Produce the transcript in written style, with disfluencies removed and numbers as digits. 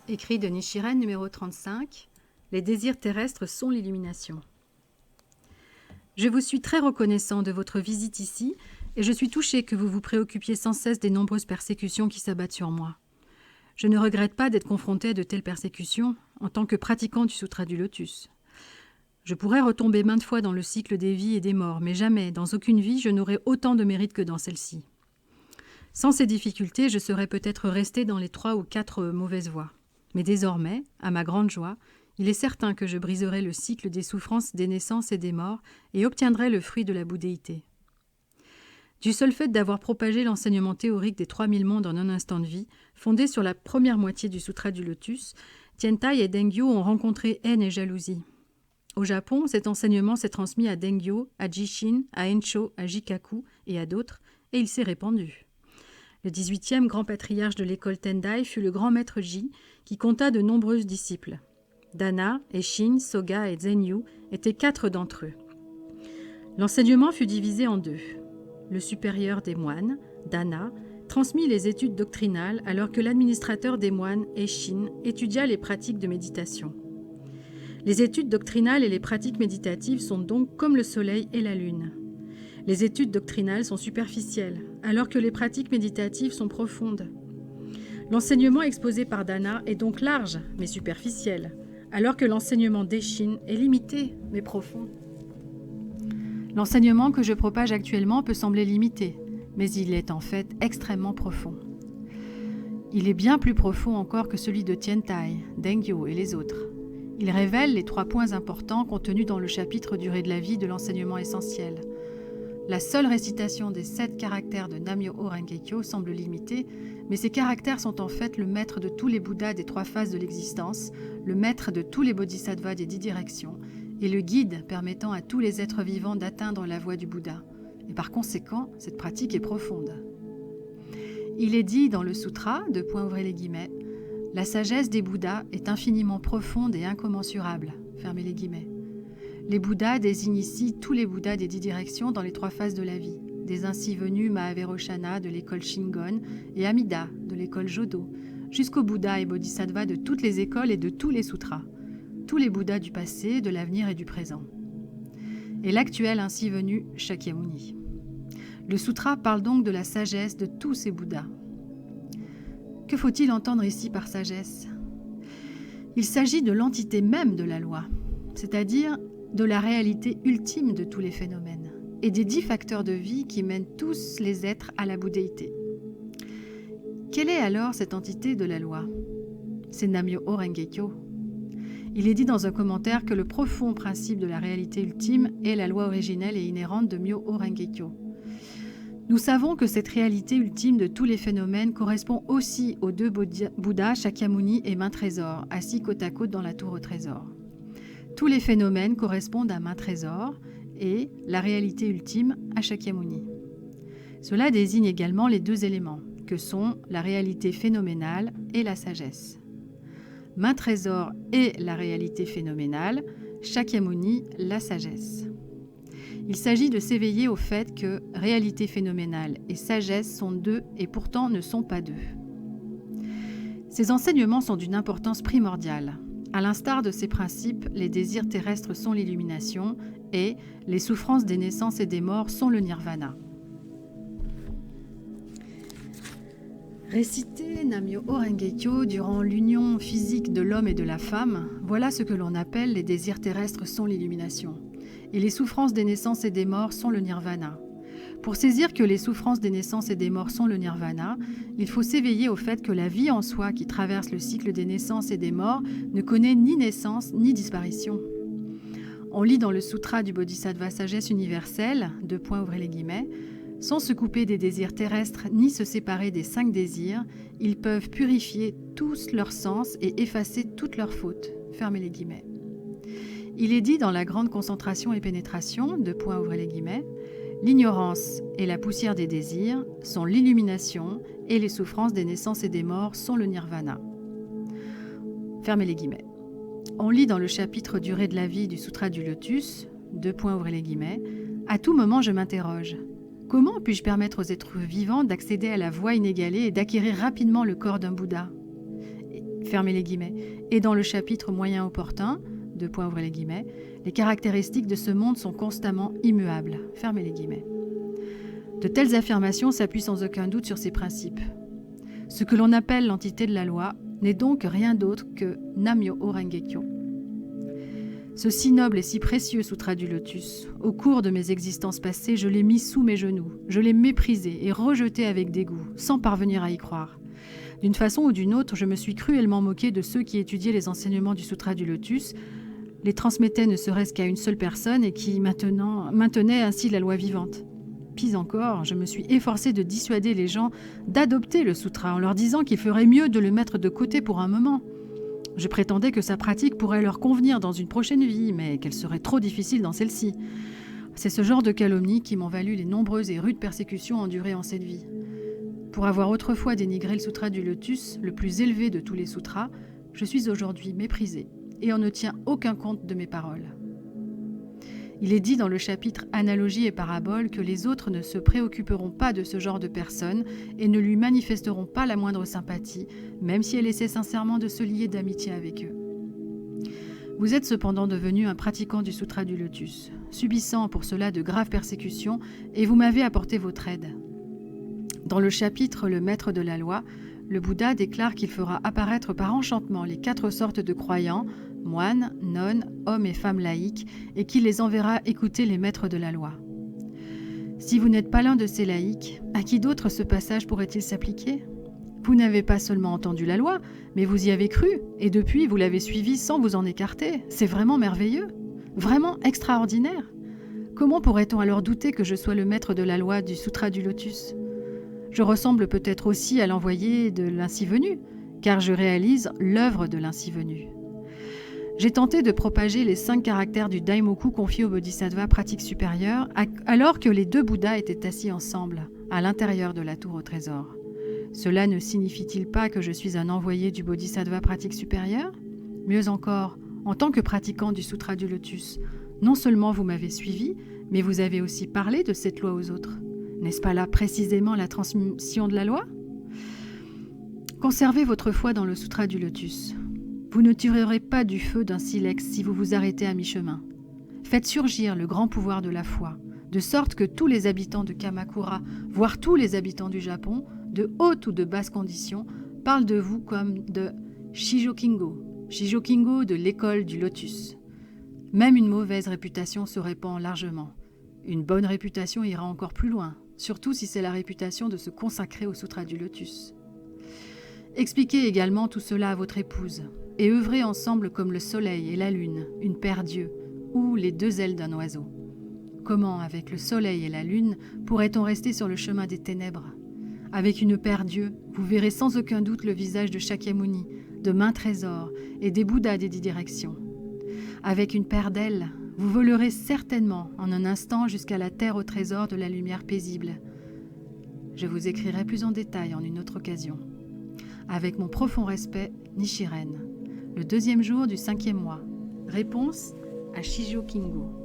Écrit de Nichiren numéro 35, les désirs terrestres sont l'illumination. Je vous suis très reconnaissant de votre visite ici et je suis touché que vous vous préoccupiez sans cesse des nombreuses persécutions qui s'abattent sur moi. Je ne regrette pas d'être confronté à de telles persécutions en tant que pratiquant du Sutra du Lotus. Je pourrais retomber maintes fois dans le cycle des vies et des morts, mais jamais, dans aucune vie, je n'aurais autant de mérite que dans celle-ci. Sans ces difficultés, je serais peut-être resté dans les 3 ou 4 mauvaises voies. Mais désormais, à ma grande joie, il est certain que je briserai le cycle des souffrances des naissances et des morts et obtiendrai le fruit de la bouddhéité. Du seul fait d'avoir propagé l'enseignement théorique des 3000 mondes en un instant de vie, fondé sur la première moitié du Sutra du Lotus, Tiantai et Dengyo ont rencontré haine et jalousie. Au Japon, cet enseignement s'est transmis à Dengyo, à Jishin, à Encho, à Jikaku et à d'autres, et il s'est répandu. Le 18e grand patriarche de l'école Tendai fut le grand maître Ji, qui compta de nombreux disciples. Dana, Eshin, Soga et Zenyu étaient 4 d'entre eux. L'enseignement fut divisé en 2. Le supérieur des moines, Dana, transmit les études doctrinales alors que l'administrateur des moines, Eshin, étudia les pratiques de méditation. Les études doctrinales et les pratiques méditatives sont donc comme le soleil et la lune. Les études doctrinales sont superficielles, alors que les pratiques méditatives sont profondes. L'enseignement exposé par Dana est donc large, mais superficiel, alors que l'enseignement d'Eshin est limité, mais profond. L'enseignement que je propage actuellement peut sembler limité, mais il est en fait extrêmement profond. Il est bien plus profond encore que celui de Tiantai, Dengyo et les autres. Il révèle les 3 points importants contenus dans le chapitre Durée de la vie de l'enseignement essentiel. La seule récitation des 7 caractères de Nam-myoho Renge-kyo semble limitée, mais ces caractères sont en fait le maître de tous les Bouddhas des 3 phases de l'existence, le maître de tous les Bodhisattvas des 10 directions, et le guide permettant à tous les êtres vivants d'atteindre la voie du Bouddha. Et par conséquent, cette pratique est profonde. Il est dit dans le sutra, la sagesse des Bouddhas est infiniment profonde et incommensurable, fermez les guillemets. Les Bouddhas désignent ici tous les Bouddhas des 10 directions dans les 3 phases de la vie, des ainsi venus Mahaveroshana de l'école Shingon et Amida de l'école Jodo, jusqu'aux Bouddhas et Bodhisattvas de toutes les écoles et de tous les sutras, tous les Bouddhas du passé, de l'avenir et du présent. Et l'actuel ainsi venu Shakyamuni. Le sutra parle donc de la sagesse de tous ces Bouddhas. Que faut-il entendre ici par sagesse ? Il s'agit de l'entité même de la loi, c'est-à-dire de la réalité ultime de tous les phénomènes et des 10 facteurs de vie qui mènent tous les êtres à la bouddhéité. Quelle est alors cette entité de la loi ? C'est Nam-myoho Renge-kyo. Il est dit dans un commentaire que le profond principe de la réalité ultime est la loi originelle et inhérente de Myoho Renge-kyo. Nous savons que cette réalité ultime de tous les phénomènes correspond aussi aux 2 Bouddhas, Shakyamuni et Main Trésor, assis côte à côte dans la tour au trésor. Tous les phénomènes correspondent à Main Trésor et la réalité ultime à Shakyamuni. Cela désigne également les 2 éléments, que sont la réalité phénoménale et la sagesse. Main Trésor est la réalité phénoménale, Shakyamuni la sagesse. Il s'agit de s'éveiller au fait que réalité phénoménale et sagesse sont 2 et pourtant ne sont pas 2. Ces enseignements sont d'une importance primordiale. À l'instar de ces principes, les désirs terrestres sont l'illumination et les souffrances des naissances et des morts sont le nirvana. Réciter Nam-myoho Renge-kyo durant l'union physique de l'homme et de la femme, voilà ce que l'on appelle les désirs terrestres sont l'illumination. Et les souffrances des naissances et des morts sont le nirvana. Pour saisir que les souffrances des naissances et des morts sont le nirvana, il faut s'éveiller au fait que la vie en soi qui traverse le cycle des naissances et des morts ne connaît ni naissance ni disparition. On lit dans le sutra du Bodhisattva Sagesse universelle, sans se couper des désirs terrestres ni se séparer des 5 désirs, ils peuvent purifier tous leurs sens et effacer toutes leurs fautes, fermez les guillemets. Il est dit dans la grande concentration et pénétration, l'ignorance et la poussière des désirs sont l'illumination et les souffrances des naissances et des morts sont le nirvana. Fermez les guillemets. On lit dans le chapitre Durée de la vie du Sutra du Lotus, à tout moment je m'interroge. Comment puis-je permettre aux êtres vivants d'accéder à la voie inégalée et d'acquérir rapidement le corps d'un Bouddha ? fermez les guillemets, et dans le chapitre moyen opportun, deux points ouvrez les guillemets, les caractéristiques de ce monde sont constamment immuables, fermez les guillemets. De telles affirmations s'appuient sans aucun doute sur ces principes. Ce que l'on appelle l'entité de la loi n'est donc rien d'autre que Nam-myoho Renge-kyo. Ce si noble et si précieux sutra du lotus, au cours de mes existences passées, je l'ai mis sous mes genoux, je l'ai méprisé et rejeté avec dégoût, sans parvenir à y croire. D'une façon ou d'une autre, je me suis cruellement moqué de ceux qui étudiaient les enseignements du sutra du lotus, les transmettaient ne serait-ce qu'à une seule personne et qui maintenaient ainsi la loi vivante. Pis encore, je me suis efforcé de dissuader les gens d'adopter le sutra en leur disant qu'il ferait mieux de le mettre de côté pour un moment. Je prétendais que sa pratique pourrait leur convenir dans une prochaine vie, mais qu'elle serait trop difficile dans celle-ci. C'est ce genre de calomnie qui m'ont valu les nombreuses et rudes persécutions endurées en cette vie. Pour avoir autrefois dénigré le sutra du lotus, le plus élevé de tous les sutras, je suis aujourd'hui méprisé et on ne tient aucun compte de mes paroles. Il est dit dans le chapitre Analogie et parabole que les autres ne se préoccuperont pas de ce genre de personnes et ne lui manifesteront pas la moindre sympathie, même si elle essaie sincèrement de se lier d'amitié avec eux. Vous êtes cependant devenu un pratiquant du sutra du lotus, subissant pour cela de graves persécutions, et vous m'avez apporté votre aide. Dans le chapitre Le maître de la loi, le Bouddha déclare qu'il fera apparaître par enchantement les 4 sortes de croyants, moines, nonnes, hommes et femmes laïcs, et qu'il les enverra écouter les maîtres de la loi. Si vous n'êtes pas l'un de ces laïcs, à qui d'autre ce passage pourrait-il s'appliquer ? Vous n'avez pas seulement entendu la loi, mais vous y avez cru, et depuis vous l'avez suivie sans vous en écarter. C'est vraiment merveilleux, vraiment extraordinaire. Comment pourrait-on alors douter que je sois le maître de la loi du Sutra du Lotus ? Je ressemble peut-être aussi à l'envoyé de l'Ainsi Venu, car je réalise l'œuvre de l'Ainsi Venu. J'ai tenté de propager les 5 caractères du Daimoku confiés au Bodhisattva pratique supérieure, alors que les 2 Bouddhas étaient assis ensemble, à l'intérieur de la tour au trésor. Cela ne signifie-t-il pas que je suis un envoyé du Bodhisattva pratique supérieure ? Mieux encore, en tant que pratiquant du Sutra du Lotus, non seulement vous m'avez suivi, mais vous avez aussi parlé de cette loi aux autres. N'est-ce pas là précisément la transmission de la loi ? Conservez votre foi dans le Sutra du Lotus. Vous ne tirerez pas du feu d'un silex si vous vous arrêtez à mi-chemin. Faites surgir le grand pouvoir de la foi, de sorte que tous les habitants de Kamakura, voire tous les habitants du Japon, de haute ou de basse condition, parlent de vous comme de Shijokingo de l'école du Lotus. Même une mauvaise réputation se répand largement. Une bonne réputation ira encore plus loin, surtout si c'est la réputation de se consacrer au Sutra du Lotus. Expliquez également tout cela à votre épouse, et œuvrez ensemble comme le soleil et la lune, une paire d'yeux, ou les 2 ailes d'un oiseau. Comment, avec le soleil et la lune, pourrait-on rester sur le chemin des ténèbres ? Avec une paire d'yeux, vous verrez sans aucun doute le visage de Shakyamuni, de maints trésors et des Bouddhas des 10 directions. Avec une paire d'ailes, vous volerez certainement en un instant jusqu'à la terre au trésor de la lumière paisible. Je vous écrirai plus en détail en une autre occasion. Avec mon profond respect, Nichiren. Le 2e jour du 5e mois. Réponse à Shijo Kingo.